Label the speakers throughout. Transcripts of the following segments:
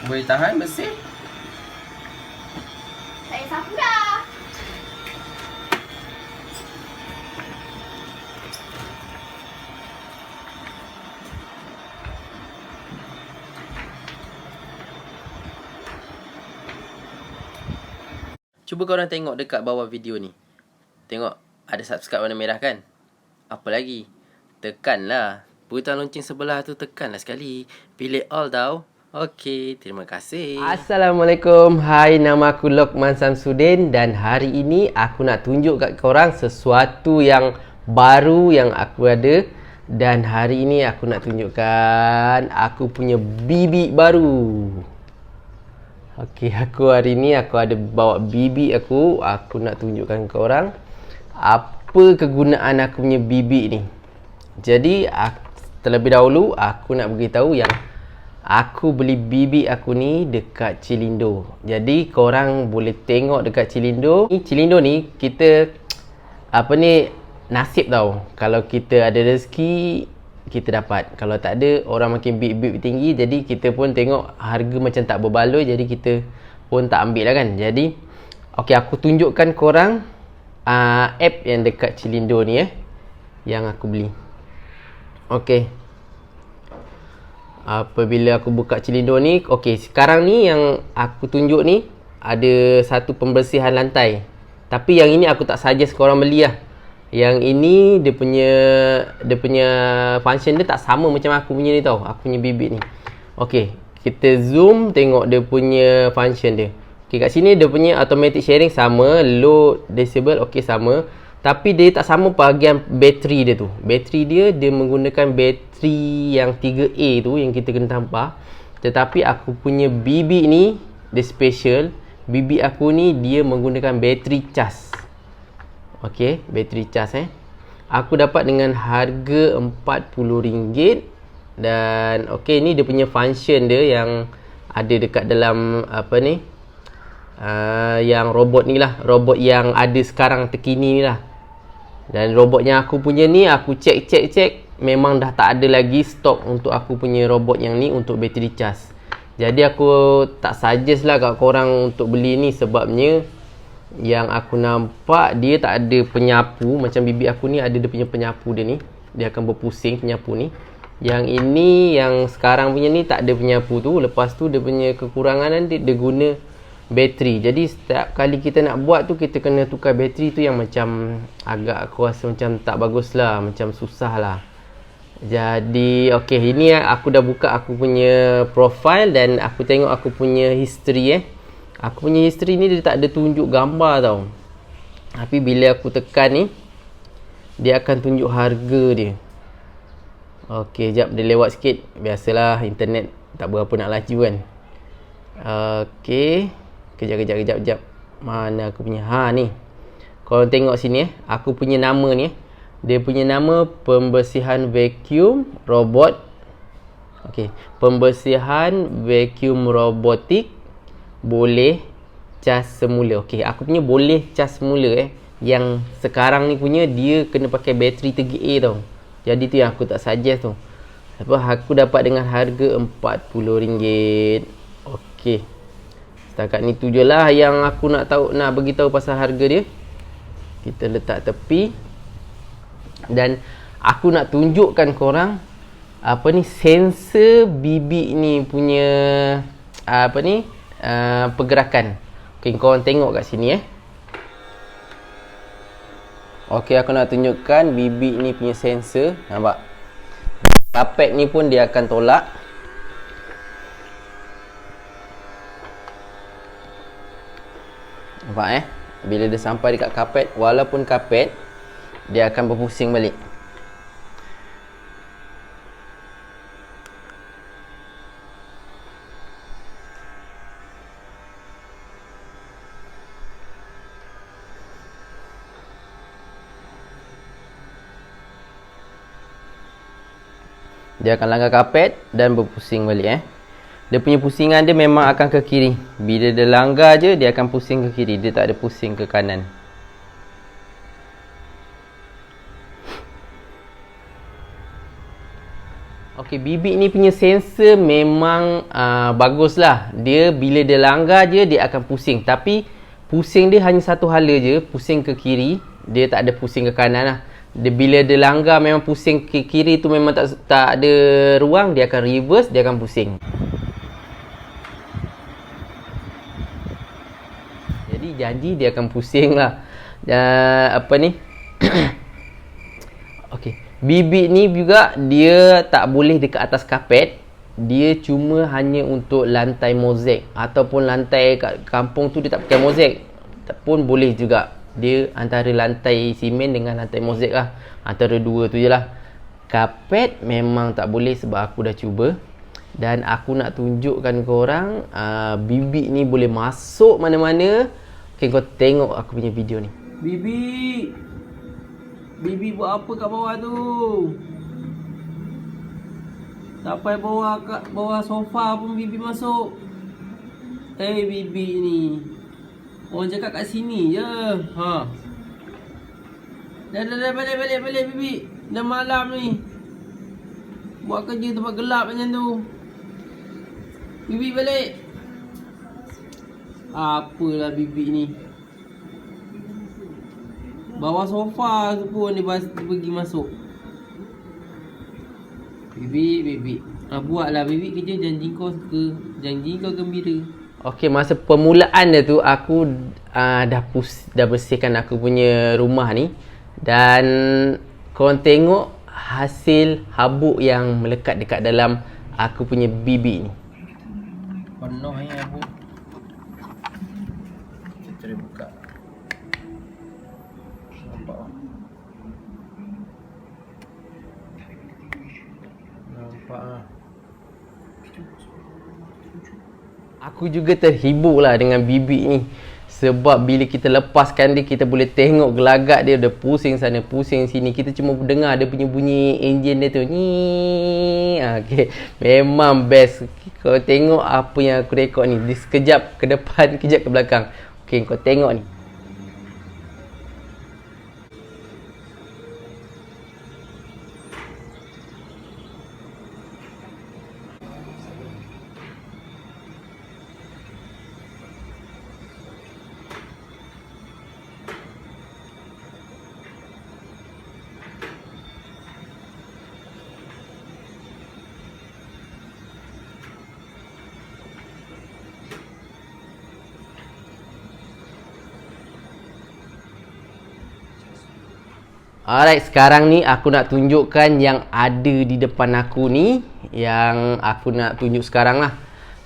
Speaker 1: Boleh tahan mesin?
Speaker 2: Saya sapu dah.
Speaker 1: Cuba korang tengok dekat bawah video ni. Tengok, ada subscribe warna merah kan? Apa lagi? Tekanlah. Butang lonceng sebelah tu tekanlah sekali. Pilih all tau. Okey, terima kasih. Assalamualaikum. Hai, nama aku Lokman Samsudin. Dan hari ini aku nak tunjuk kat korang sesuatu yang baru yang aku ada. Dan hari ini aku nak tunjukkan aku punya bibik baru. Okey, aku hari ni aku ada bawa bibik aku. Aku nak tunjukkan ke orang apa kegunaan aku punya bibik ni. Jadi, terlebih dahulu aku nak beritahu yang aku beli bibik aku ni dekat Cilindo. Jadi, korang boleh tengok dekat Cilindo. Cilindo ni kita nasib tau. Kalau kita ada rezeki, kita dapat. Kalau tak ada, orang makin bib-bib tinggi, jadi kita pun tengok harga macam tak berbaloi, jadi kita pun tak ambil lah kan. Jadi okey, aku tunjukkan korang app yang dekat Cilindo ni yang aku beli. Okey, apabila aku buka Cilindo ni, okey, sekarang ni yang aku tunjuk ni ada satu pembersihan lantai. Tapi yang ini aku tak suggest korang beli lah. Yang ini dia punya function dia tak sama macam aku punya ni tau. Aku punya bibik ni. Okey, kita zoom tengok dia punya function dia. Okey, kat sini dia punya automatic sharing sama, low decibel okey sama. Tapi dia tak sama bahagian bateri dia tu. Bateri dia menggunakan bateri yang 3A tu yang kita kena tampar. Tetapi aku punya bibik ni dia special. Bibik aku ni dia menggunakan bateri cas. Okey, bateri cas aku dapat dengan harga RM40. Dan okey, ni dia punya function dia yang ada dekat dalam yang robot ni lah, robot yang ada sekarang terkini ni lah. Dan robot yang aku punya ni aku cek memang dah tak ada lagi stok untuk aku punya robot yang ni untuk bateri cas. Jadi aku tak suggest lah kat korang untuk beli ni, sebabnya yang aku nampak dia tak ada penyapu. Macam bibik aku ni ada dia punya penyapu dia ni. Dia akan berpusing penyapu ni. Yang ini yang sekarang punya ni tak ada penyapu tu. Lepas tu dia punya kekurangan dia guna bateri. Jadi setiap kali kita nak buat tu kita kena tukar bateri tu, yang macam agak aku rasa macam tak bagus lah, macam susah lah. Jadi okey, ini aku dah buka aku punya profile dan aku tengok aku punya history Aku punya history ni dia tak ada tunjuk gambar tau. Tapi bila aku tekan ni, dia akan tunjuk harga dia. Okey, jap dia lewat sikit. Biasalah internet tak berapa nak laju kan. Okey, kejap. Mana aku punya? Ni. Korang tengok sini aku punya nama ni. Dia punya nama pembersihan vacuum robot. Okey, pembersihan vacuum robotik boleh cas semula. Okey, aku punya boleh cas semula Yang sekarang ni punya dia kena pakai bateri 3A tau. Jadi tu yang aku tak suggest tu. Lepas aku dapat dengan harga RM40. Okey. Setakat ni tu je lah yang aku nak beritahu pasal harga dia. Kita letak tepi. Dan aku nak tunjukkan korang sensor bibik ni punya pergerakan. Okey, korang tengok kat sini Okey, aku nak tunjukkan bibik ni punya sensor. Nampak? Kapet ni pun dia akan tolak. Nampak Bila dia sampai dekat kapet, walaupun kapet, dia akan berpusing balik. Dia akan langgar kapet dan berpusing balik Dia punya pusingan dia memang akan ke kiri. Bila dia langgar je, dia akan pusing ke kiri. Dia tak ada pusing ke kanan. Okey, bibik ni punya sensor memang bagus lah. Dia bila dia langgar je, dia akan pusing. Tapi pusing dia hanya satu hala je, pusing ke kiri. Dia tak ada pusing ke kanan lah. Bila dia langgar memang pusing ke kiri tu memang tak ada ruang, dia akan reverse, dia akan pusing. Jadi janji dia akan pusing lah. Apa ni? Okey. Bibik ni juga dia tak boleh dekat atas kapet. Dia cuma hanya untuk lantai mozaik. Ataupun lantai kat kampung tu dia tak pakai mozaik pun boleh juga. Dia antara lantai simen dengan lantai mozaik lah. Antara dua tu je lah. Kapet memang tak boleh sebab aku dah cuba. Dan aku nak tunjukkan korang bibik ni boleh masuk mana-mana. Okay, kau tengok aku punya video ni. Bibik! Bibi buat apa kat bawah tu? Sampai bawah sofa pun Bibi masuk. Bibi ni. Orang cakap kat sini je. Ha. Dah balik Bibi. Dah malam ni. Buat kerja tempat gelap macam tu. Bibi balik. Apalah Bibi ni. Bawah sofa tu pun dia pergi masuk. Bibi. Buatlah Bibi kerja, janji kau suka. Janji kau gembira. Okey, masa permulaan dia tu aku dah bersihkan aku punya rumah ni. Dan korang tengok hasil habuk yang melekat dekat dalam aku punya bibi ni. Penuh ya habuk. Kita buka. Aku juga terhibur lah dengan bibik ni. Sebab bila kita lepaskan dia, kita boleh tengok gelagak dia. Dia pusing sana, pusing sini. Kita cuma dengar dia punya bunyi enjin dia tu. Okay. Memang best. Kau tengok apa yang aku rekod ni. Dia sekejap ke depan, kejap ke belakang. Okay, kau tengok ni. Alright, sekarang ni aku nak tunjukkan yang ada di depan aku ni. Yang aku nak tunjuk sekarang lah.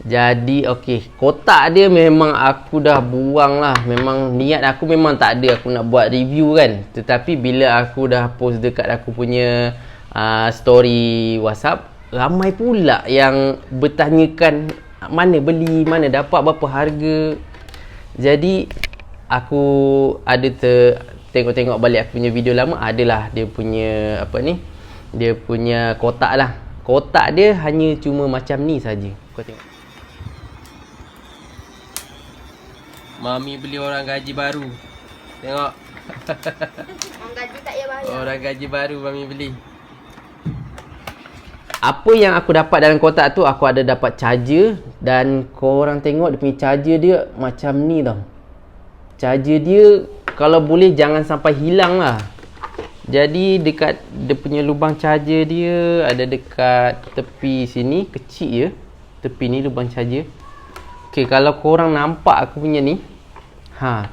Speaker 1: Jadi okey, kotak dia memang aku dah buang lah. Memang niat aku memang tak ada aku nak buat review kan. Tetapi bila aku dah post dekat aku punya story WhatsApp, ramai pula yang bertanyakan mana beli, mana dapat, berapa harga. Jadi aku ada tengok-tengok balik aku punya video lama, adalah dia punya apa ni, dia punya kotak lah. Kotak dia hanya cuma macam ni saja. Kau tengok. Mami beli orang gaji baru. Tengok.
Speaker 2: Orang gaji tak payah bayar.
Speaker 1: Orang gaji baru Mami beli. Apa yang aku dapat dalam kotak tu, aku ada dapat charger. Dan korang tengok dia punya charger dia macam ni tau. Charger dia kalau boleh jangan sampai hilang lah. Jadi dekat dia punya lubang charger dia ada dekat tepi sini, kecil je. Tepi ni lubang charger. Okey, kalau korang nampak aku punya ni,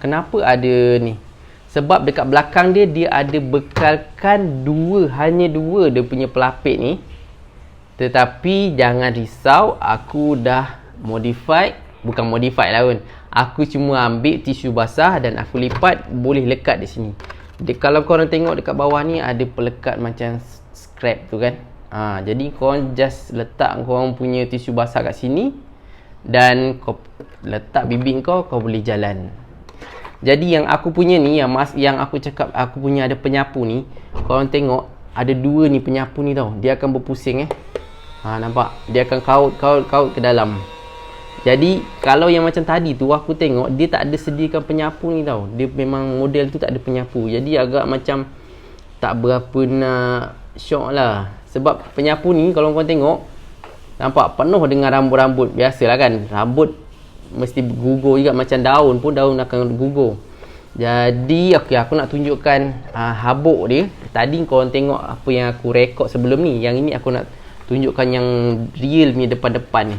Speaker 1: kenapa ada ni? Sebab dekat belakang dia, dia ada bekalkan hanya dua dia punya pelapik ni. Tetapi jangan risau, aku dah bukan modify lah pun. Aku cuma ambil tisu basah dan aku lipat, boleh lekat di sini. Kalau korang tengok dekat bawah ni ada pelekat macam scrap tu kan. Jadi korang just letak korang punya tisu basah kat sini dan kau letak bibik kau boleh jalan. Jadi yang aku punya ni, yang aku cakap aku punya ada penyapu ni, korang tengok ada dua ni penyapu ni tau. Dia akan berpusing nampak? Dia akan kaut ke dalam. Jadi kalau yang macam tadi tu aku tengok dia tak ada sediakan penyapu ni tau. Dia memang model tu tak ada penyapu. Jadi agak macam tak berapa nak syok lah. Sebab penyapu ni kalau korang tengok, nampak penuh dengan rambut-rambut. Biasalah kan, rambut mesti gugur juga, macam daun pun daun akan gugur. Jadi okey, aku nak tunjukkan habuk dia. Tadi korang tengok apa yang aku rekod sebelum ni. Yang ini aku nak tunjukkan yang real ni, depan-depan ni.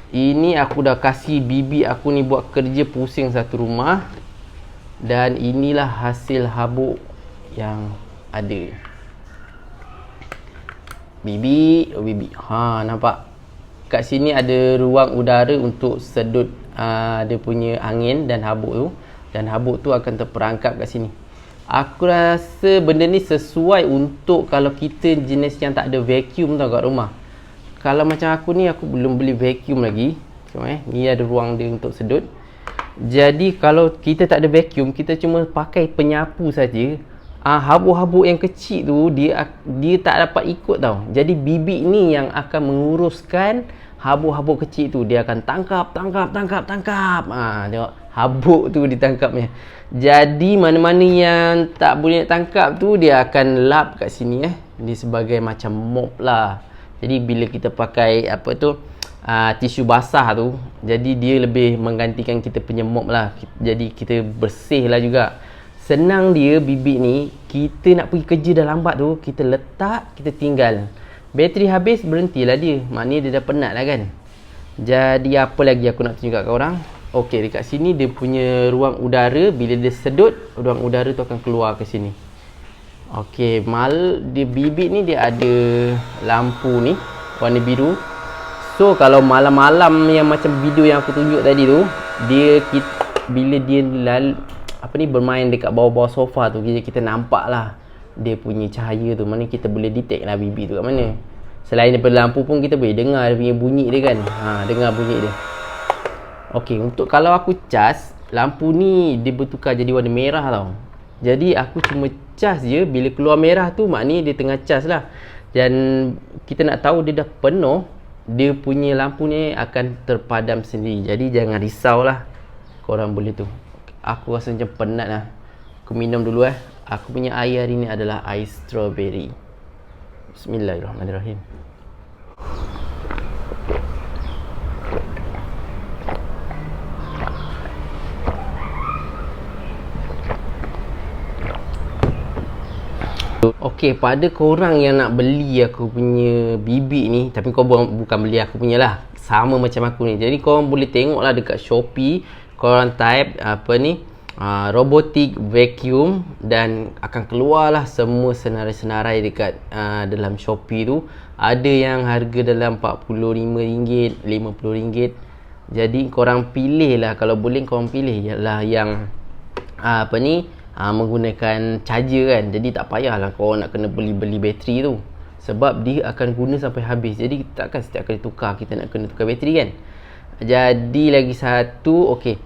Speaker 1: Ini aku dah kasih bibi aku ni buat kerja pusing satu rumah. Dan inilah hasil habuk yang ada. Bibi, oh bibi. Nampak? Kat sini ada ruang udara untuk sedut dia punya angin dan habuk tu. Dan habuk tu akan terperangkap kat sini. Aku rasa benda ni sesuai untuk kalau kita jenis yang tak ada vacuum tau kat rumah. Kalau macam aku ni, aku belum beli vacuum lagi. Ni ada ruang dia untuk sedut. Jadi kalau kita tak ada vacuum, kita cuma pakai penyapu saja. Habuk-habuk yang kecil tu dia tak dapat ikut tau. Jadi bibik ni yang akan menguruskan habuk-habuk kecil tu. Dia akan tangkap. Tengok habuk tu ditangkapnya. Jadi mana-mana yang tak boleh nak tangkap tu, dia akan lap kat sini Dia sebagai macam mop lah. Jadi bila kita pakai tisu basah tu, jadi dia lebih menggantikan kita punya mop lah. Jadi kita bersih lah juga. Senang dia bibik ni. Kita nak pergi kerja dah lambat tu, kita letak, kita tinggal. Bateri habis, berhentilah dia. Maknanya dia dah penat lah kan. Jadi apa lagi aku nak tunjuk kat korang. Okey, dekat sini dia punya ruang udara. Bila dia sedut, ruang udara tu akan keluar ke sini. Okey, dia bibik ni dia ada lampu ni warna biru. So kalau malam-malam yang macam video yang aku tunjuk tadi tu, bila dia bermain dekat bawah-bawah sofa tu, kita nampak lah dia punya cahaya tu. Mana kita boleh detect lah bibik tu kat mana. Selain daripada lampu pun kita boleh dengar dia punya bunyi dia kan. Dengar bunyi dia. Okey, untuk kalau aku cas, lampu ni dia bertukar jadi warna merah tau. Jadi aku cuma cas je, bila keluar merah tu maknanya dia tengah cas lah. Dan kita nak tahu dia dah penuh, dia punya lampu ni akan terpadam sendiri. Jadi jangan risau lah, korang boleh tu. Aku rasa macam penat lah. Aku minum dulu Aku punya air hari ni adalah air strawberry. Bismillahirrahmanirrahim. Okey, pada korang yang nak beli aku punya bibik ni, tapi kau bukan beli aku punya lah, sama macam aku ni. Jadi korang boleh tengok lah dekat Shopee. Korang type robotic vacuum dan akan keluar lah semua senarai-senarai dekat dalam Shopee tu. Ada yang harga dalam RM45, RM50. Jadi korang pilih lah. Kalau boleh korang pilih ialah yang menggunakan charger kan. Jadi tak payahlah korang nak kena beli bateri tu, sebab dia akan guna sampai habis. Jadi takkan setiap kali tukar kita nak kena tukar bateri kan. Jadi lagi satu, okey,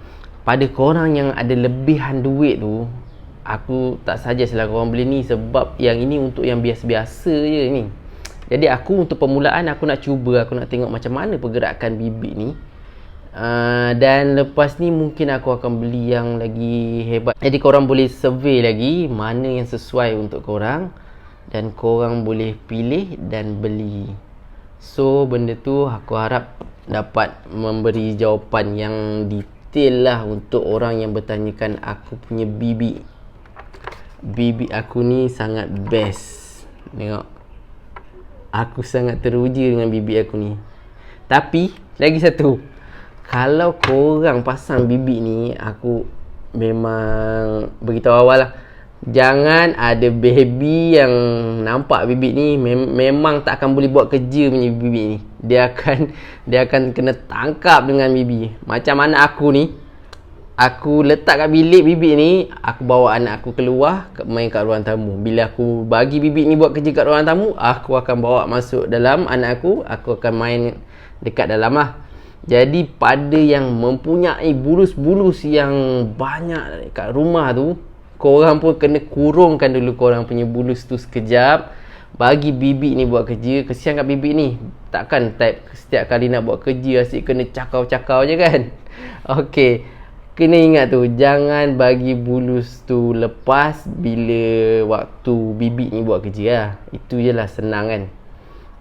Speaker 1: pada korang yang ada lebihan duit tu, aku tak suggest lah korang beli ni. Sebab yang ini untuk yang biasa-biasa je ni. Jadi aku untuk permulaan, aku nak cuba, aku nak tengok macam mana pergerakan bibik ni. Dan lepas ni mungkin aku akan beli yang lagi hebat. Jadi korang boleh survey lagi mana yang sesuai untuk korang, dan korang boleh pilih dan beli. So benda tu aku harap dapat memberi jawapan yang detail lah untuk orang yang bertanyakan aku punya bibik. Bibik aku ni sangat best. Tengok, aku sangat teruja dengan bibik aku ni. Tapi lagi satu, kalau korang pasang bibik ni, aku memang beritahu awal lah, jangan ada baby yang nampak bibik ni memang tak akan boleh buat kerja punya bibik ni. Dia akan kena tangkap dengan bibik. Macam anak aku ni, aku letak kat bilik bibik ni, aku bawa anak aku keluar main kat ruang tamu. Bila aku bagi bibik ni buat kerja kat ruang tamu, aku akan bawa masuk dalam anak aku akan main dekat dalam lah. Jadi pada yang mempunyai bulus-bulus yang banyak kat rumah tu, korang pun kena kurungkan dulu korang punya bulus tu sekejap. Bagi bibik ni buat kerja. Kesian kat bibik ni, takkan type setiap kali nak buat kerja asyik kena cakau-cakau je kan. Okey, Kena ingat tu, jangan bagi bulus tu lepas bila waktu bibik ni buat kerja lah. Itu je lah, senang kan.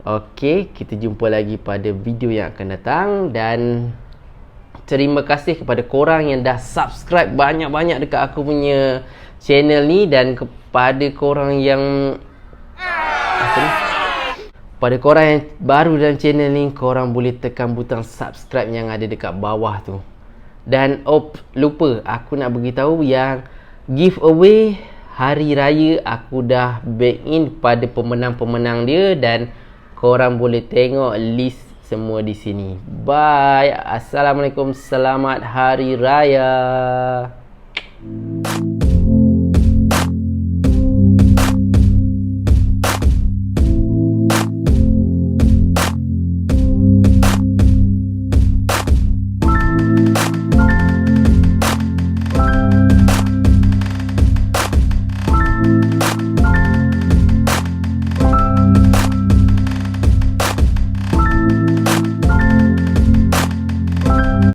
Speaker 1: Okey, kita jumpa lagi pada video yang akan datang. Dan terima kasih kepada korang yang dah subscribe banyak-banyak dekat aku punya channel ni. Dan kepada korang yang pada korang yang baru dalam channel ni, korang boleh tekan butang subscribe yang ada dekat bawah tu. Dan lupa, aku nak beritahu yang giveaway hari raya aku dah back in pada pemenang-pemenang dia. Dan korang boleh tengok list semua di sini. Bye. Assalamualaikum. Selamat Hari Raya.